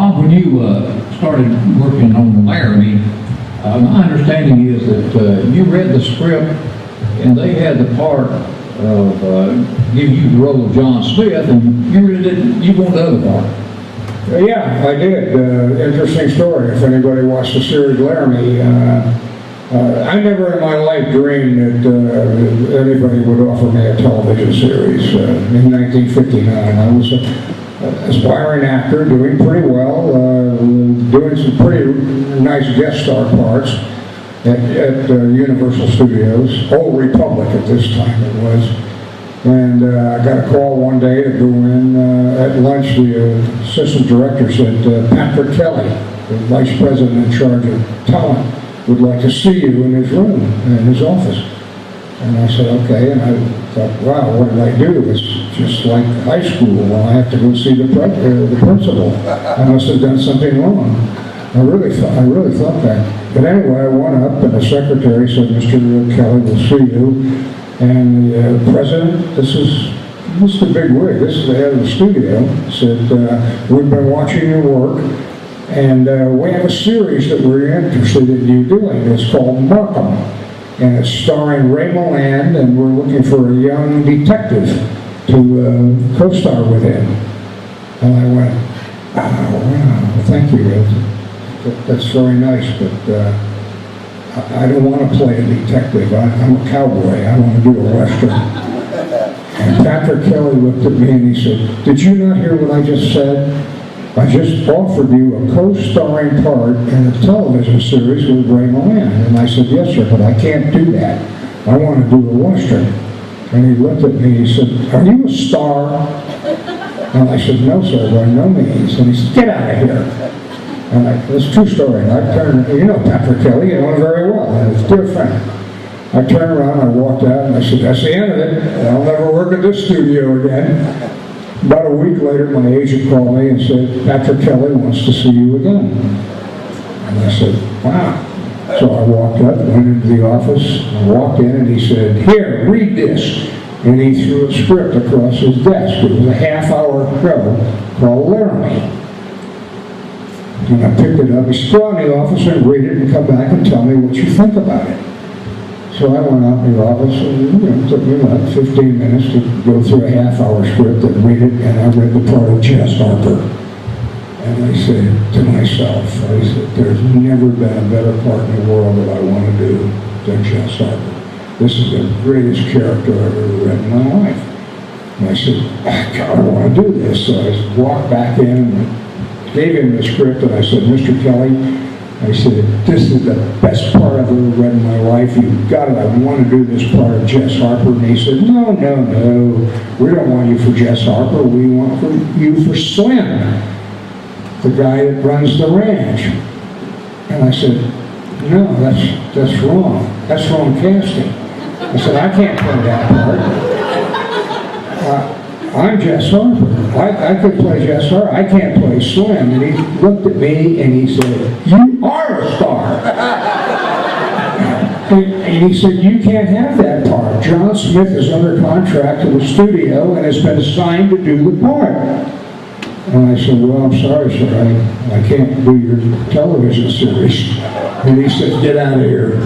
Bob, when you started working on Laramie, my understanding is that you read the script and they had the part of giving you the role of John Smith, and you really didn't, you wanted the other part. Yeah, I did. Interesting story. If anybody watched the series Laramie, I never in my life dreamed that anybody would offer me a television series. In 1959, I was an aspiring actor, doing pretty well, doing some pretty nice guest star parts at Universal Studios, Old Republic at this time it was. And I got a call one day to go in at lunch. The assistant director said, Patrick Kelly, the vice president in charge of talent, would like to see you in his room, in his office. And I said, okay. And I thought, wow, what did I do? It's just like high school. Well, I have to go see the principal. I must have done something wrong. I really thought that. But anyway, I went up, and the secretary said, Mr. Kelly will see you. And the president, this is the big wig, this is the head of the studio, said, we've been watching your work, and we have a series that we're interested in you doing. It's called Markham, and it's starring Ray Milland, and we're looking for a young detective to co-star with him. And I went, oh, wow, thank you. That's very nice, but I don't want to play a detective. I'm a cowboy. I want to do a Western. And Patrick Kelly looked at me and he said, did you not hear what I just said? I just offered you a co-starring part in a television series with Ray Milland. And I said, yes, sir, but I can't do that. I want to do a Western. And he looked at me and he said, are you a star? And I said, no, sir, by no means. And he said, get out of here. And it's a true story. And I turned, you know Patrick Kelly, you know him very well, and he's a dear friend. I turned around, I walked out, and I said, that's the end of it. I'll never work at this studio again. About a week later, my agent called me and said, Patrick Kelly wants to see you again. And I said, wow. So I walked up, went into the office, I walked in, and he said, here, read this. And he threw a script across his desk. It was a half-hour show called Laramie. And I picked it up. He said, go in the office and read it and come back and tell me what you think about it. So I went out in the office and it took me about 15 minutes to go through a half-hour script and read it, and I read the part of Jess Harper. And I said to myself, I said, there's never been a better part in the world that I want to do than Jess Harper. This is the greatest character I've ever read in my life. And I said, God, I want to do this. So I walked back in and gave him the script, and I said, Mr. Kelly, I said, this is the best part I've ever read in my life. You've got it. I want to do this part of Jess Harper. And he said, no, we don't want you for Jess Harper. We want you for Slim, the guy that runs the ranch. And I said, no, that's wrong. That's wrong casting. I said, I can't play that part. I'm Jess Harper. I could play Jess Harper. I can't play Slim. And he looked at me and he said, you are a star. And he said, you can't have that part. John Smith is under contract to the studio and has been assigned to do the part. And I said, well, I'm sorry, sir. I can't do your television series. And he said, get out of here.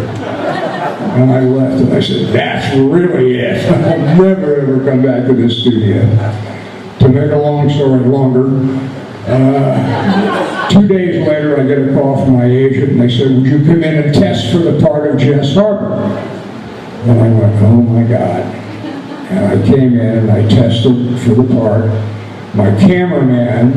And I left, and I said, that's really it. I'll never, ever come back to this studio. To make a long story longer, 2 days later, I get a call from my agent, and they said, would you come in and test for the part of Jess Harper? And I went, oh my God. And I came in, and I tested for the part. My cameraman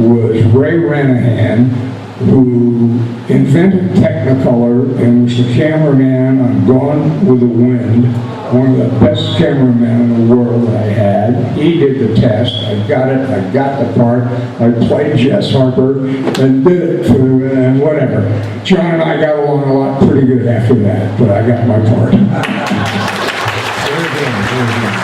was Ray Renahan, who invented Technicolor and was the cameraman on Gone with the Wind, one of the best cameramen in the world that I had. He did the test. I got it. I got the part. I played Jess Harper and did it for and whatever. John and I got along a lot pretty good after that, but I got my part. Very good, very good.